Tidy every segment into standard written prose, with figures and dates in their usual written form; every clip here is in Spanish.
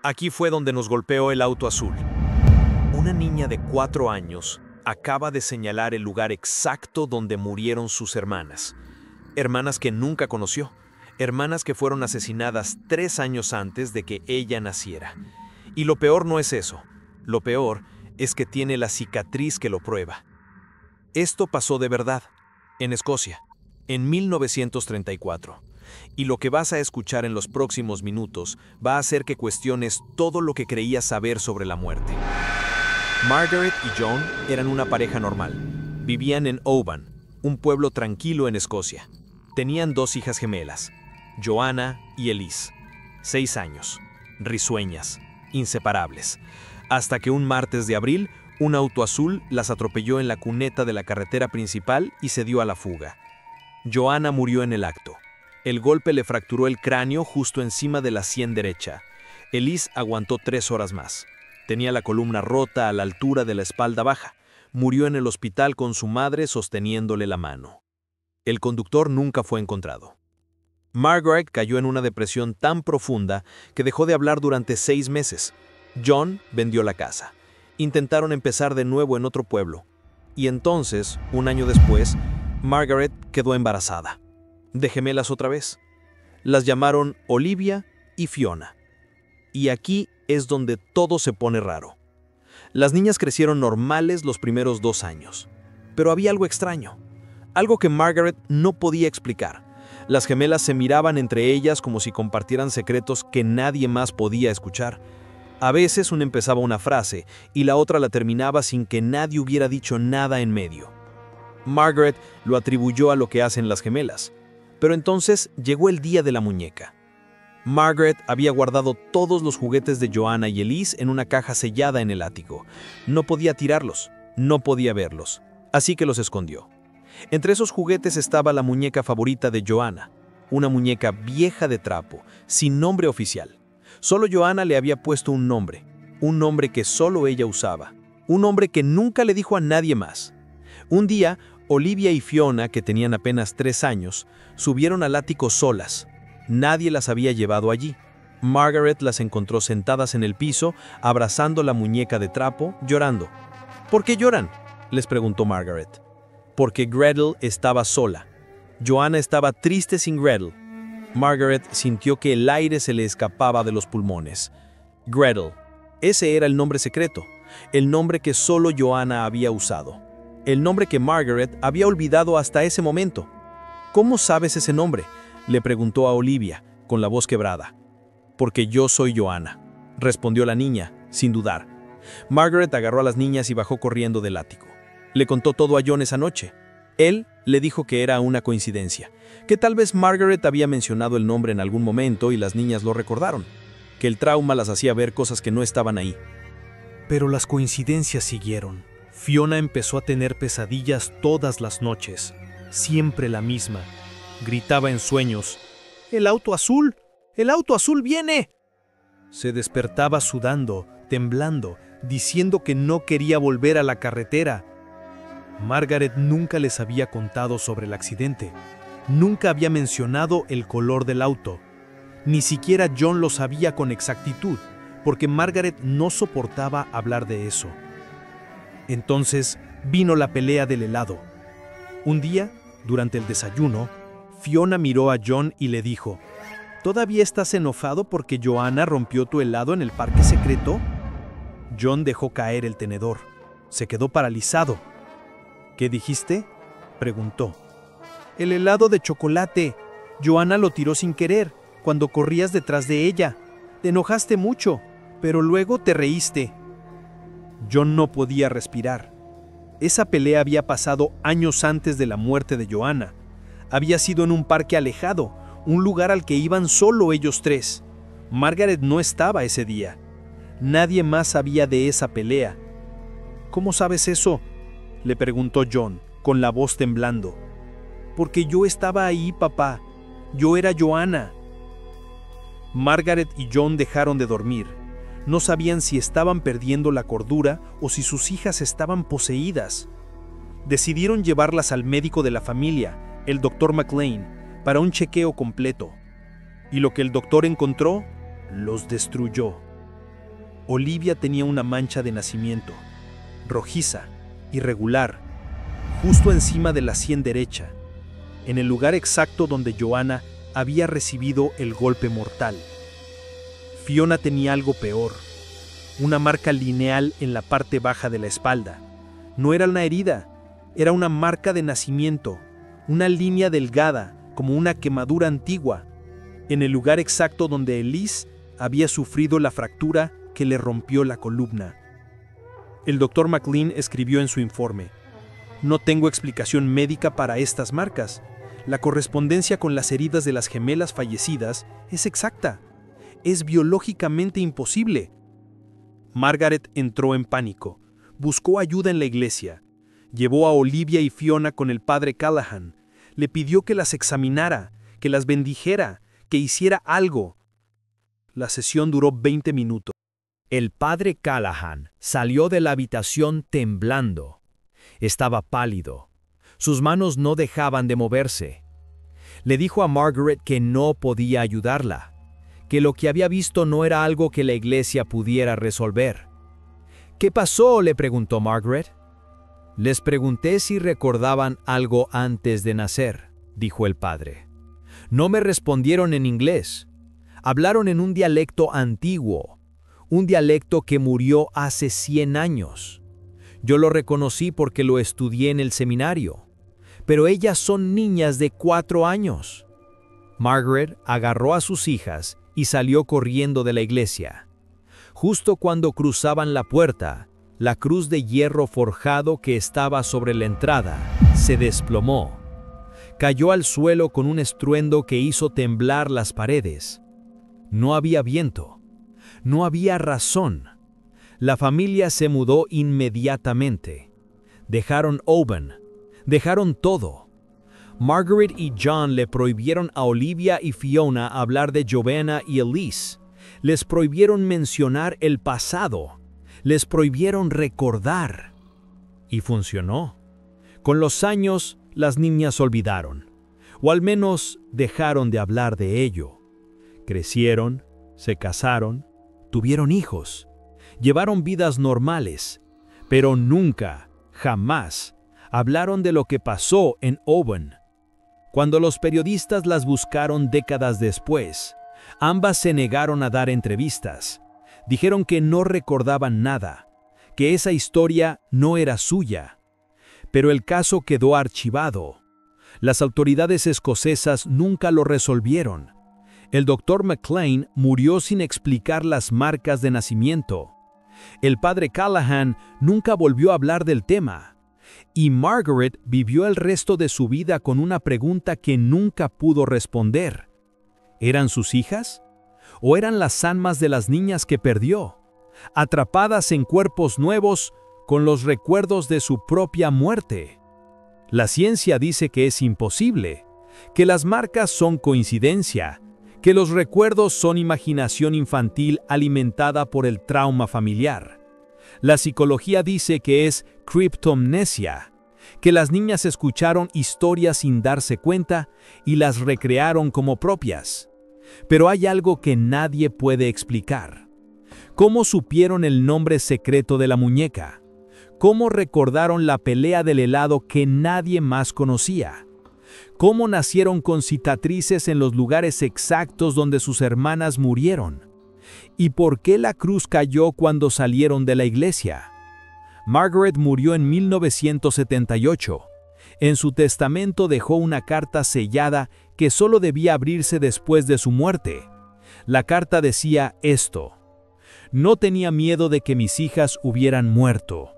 Aquí fue donde nos golpeó el auto azul. Una niña de 4 años acaba de señalar el lugar exacto donde murieron sus hermanas. Hermanas que nunca conoció. Hermanas que fueron asesinadas 3 años antes de que ella naciera. Y lo peor no es eso. Lo peor es que tiene la cicatriz que lo prueba. Esto pasó de verdad, en Escocia, en 1934. Y lo que vas a escuchar en los próximos minutos va a hacer que cuestiones todo lo que creías saber sobre la muerte. Margaret y John eran una pareja normal. Vivían en Oban, un pueblo tranquilo en Escocia. Tenían 2 hijas gemelas, Joanna y Elise, 6 años, risueñas, inseparables, hasta que un martes de abril, un auto azul las atropelló en la cuneta de la carretera principal y se dio a la fuga. Joanna murió en el acto. El golpe le fracturó el cráneo justo encima de la sien derecha. Elise aguantó 3 horas más. Tenía la columna rota a la altura de la espalda baja. Murió en el hospital con su madre sosteniéndole la mano. El conductor nunca fue encontrado. Margaret cayó en una depresión tan profunda que dejó de hablar durante 6 meses. John vendió la casa. Intentaron empezar de nuevo en otro pueblo. Y entonces, un año después, Margaret quedó embarazada. De gemelas otra vez. Las llamaron Olivia y Fiona. Y aquí es donde todo se pone raro. Las niñas crecieron normales los primeros 2 años. Pero había algo extraño. Algo que Margaret no podía explicar. Las gemelas se miraban entre ellas como si compartieran secretos que nadie más podía escuchar. A veces una empezaba una frase y la otra la terminaba sin que nadie hubiera dicho nada en medio. Margaret lo atribuyó a lo que hacen las gemelas. Pero entonces llegó el día de la muñeca. Margaret había guardado todos los juguetes de Joanna y Elise en una caja sellada en el ático. No podía tirarlos, no podía verlos, así que los escondió. Entre esos juguetes estaba la muñeca favorita de Joanna, una muñeca vieja de trapo, sin nombre oficial. Solo Joanna le había puesto un nombre que solo ella usaba, un nombre que nunca le dijo a nadie más. Un día, Olivia y Fiona, que tenían apenas 3 años, subieron al ático solas. Nadie las había llevado allí. Margaret las encontró sentadas en el piso, abrazando la muñeca de trapo, llorando. ¿Por qué lloran?, les preguntó Margaret. Porque Gretel estaba sola. Joanna estaba triste sin Gretel. Margaret sintió que el aire se le escapaba de los pulmones. Gretel. Ese era el nombre secreto, el nombre que solo Joanna había usado. El nombre que Margaret había olvidado hasta ese momento. ¿Cómo sabes ese nombre?, le preguntó a Olivia, con la voz quebrada. Porque yo soy Joanna, respondió la niña, sin dudar. Margaret agarró a las niñas y bajó corriendo del ático. Le contó todo a John esa noche. Él le dijo que era una coincidencia, que tal vez Margaret había mencionado el nombre en algún momento y las niñas lo recordaron, que el trauma las hacía ver cosas que no estaban ahí. Pero las coincidencias siguieron. Fiona empezó a tener pesadillas todas las noches, siempre la misma. Gritaba en sueños: ¡El auto azul! ¡El auto azul viene! Se despertaba sudando, temblando, diciendo que no quería volver a la carretera. Margaret nunca les había contado sobre el accidente. Nunca había mencionado el color del auto. Ni siquiera John lo sabía con exactitud, porque Margaret no soportaba hablar de eso. Entonces vino la pelea del helado. Un día, durante el desayuno, Fiona miró a John y le dijo: ¿Todavía estás enojado porque Joanna rompió tu helado en el parque secreto? John dejó caer el tenedor. Se quedó paralizado. ¿Qué dijiste?, preguntó. El helado de chocolate. Joanna lo tiró sin querer, cuando corrías detrás de ella. Te enojaste mucho, pero luego te reíste. John no podía respirar. Esa pelea había pasado años antes de la muerte de Joanna. Había sido en un parque alejado, un lugar al que iban solo ellos 3. Margaret no estaba ese día. Nadie más sabía de esa pelea. ¿Cómo sabes eso?, le preguntó John, con la voz temblando. Porque yo estaba ahí, papá. Yo era Joanna. Margaret y John dejaron de dormir. No sabían si estaban perdiendo la cordura o si sus hijas estaban poseídas. Decidieron llevarlas al médico de la familia, el Dr. McLean, para un chequeo completo. Y lo que el doctor encontró, los destruyó. Olivia tenía una mancha de nacimiento, rojiza, irregular, justo encima de la sien derecha, en el lugar exacto donde Joanna había recibido el golpe mortal. Fiona tenía algo peor, una marca lineal en la parte baja de la espalda. No era una herida, era una marca de nacimiento, una línea delgada, como una quemadura antigua, en el lugar exacto donde Elise había sufrido la fractura que le rompió la columna. El Dr. McLean escribió en su informe: "No tengo explicación médica para estas marcas. La correspondencia con las heridas de las gemelas fallecidas es exacta. Es biológicamente imposible". Margaret entró en pánico. Buscó ayuda en la iglesia. Llevó a Olivia y Fiona con el padre Callahan. Le pidió que las examinara, que las bendijera, que hiciera algo. La sesión duró 20 minutos. El padre Callahan salió de la habitación temblando. Estaba pálido. Sus manos no dejaban de moverse. Le dijo a Margaret que no podía ayudarla, que lo que había visto no era algo que la iglesia pudiera resolver. ¿Qué pasó?, le preguntó Margaret. Les pregunté si recordaban algo antes de nacer, dijo el padre. No me respondieron en inglés. Hablaron en un dialecto antiguo, un dialecto que murió hace 100 años. Yo lo reconocí porque lo estudié en el seminario, pero ellas son niñas de 4 años. Margaret agarró a sus hijas y salió corriendo de la iglesia. Justo cuando cruzaban la puerta, la cruz de hierro forjado que estaba sobre la entrada se desplomó. Cayó al suelo con un estruendo que hizo temblar las paredes. No había viento. No había razón. La familia se mudó inmediatamente. Dejaron Oban. Dejaron todo. Margaret y John le prohibieron a Olivia y Fiona hablar de Joanna y Elise. Les prohibieron mencionar el pasado. Les prohibieron recordar. Y funcionó. Con los años, las niñas olvidaron, o al menos dejaron de hablar de ello. Crecieron, se casaron, tuvieron hijos, llevaron vidas normales, pero nunca, jamás, hablaron de lo que pasó en Oban. Cuando los periodistas las buscaron décadas después, ambas se negaron a dar entrevistas. Dijeron que no recordaban nada, que esa historia no era suya. Pero el caso quedó archivado. Las autoridades escocesas nunca lo resolvieron. El Dr. McLean murió sin explicar las marcas de nacimiento. El padre Callahan nunca volvió a hablar del tema. Y Margaret vivió el resto de su vida con una pregunta que nunca pudo responder. ¿Eran sus hijas? ¿O eran las almas de las niñas que perdió, atrapadas en cuerpos nuevos con los recuerdos de su propia muerte? La ciencia dice que es imposible, que las marcas son coincidencia, que los recuerdos son imaginación infantil alimentada por el trauma familiar. La psicología dice que es criptomnesia, que las niñas escucharon historias sin darse cuenta y las recrearon como propias. Pero hay algo que nadie puede explicar. ¿Cómo supieron el nombre secreto de la muñeca? ¿Cómo recordaron la pelea del helado que nadie más conocía? ¿Cómo nacieron con cicatrices en los lugares exactos donde sus hermanas murieron? ¿Y por qué la cruz cayó cuando salieron de la iglesia? Margaret murió en 1978. En su testamento dejó una carta sellada que solo debía abrirse después de su muerte. La carta decía esto: "No tenía miedo de que mis hijas hubieran muerto.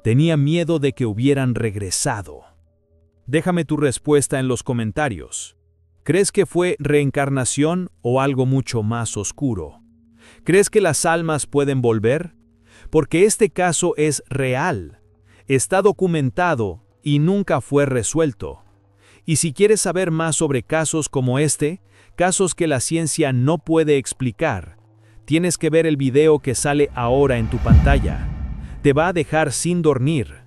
Tenía miedo de que hubieran regresado". Déjame tu respuesta en los comentarios. ¿Crees que fue reencarnación o algo mucho más oscuro? ¿Crees que las almas pueden volver? Porque este caso es real, está documentado y nunca fue resuelto. Y si quieres saber más sobre casos como este, casos que la ciencia no puede explicar, tienes que ver el video que sale ahora en tu pantalla. Te va a dejar sin dormir.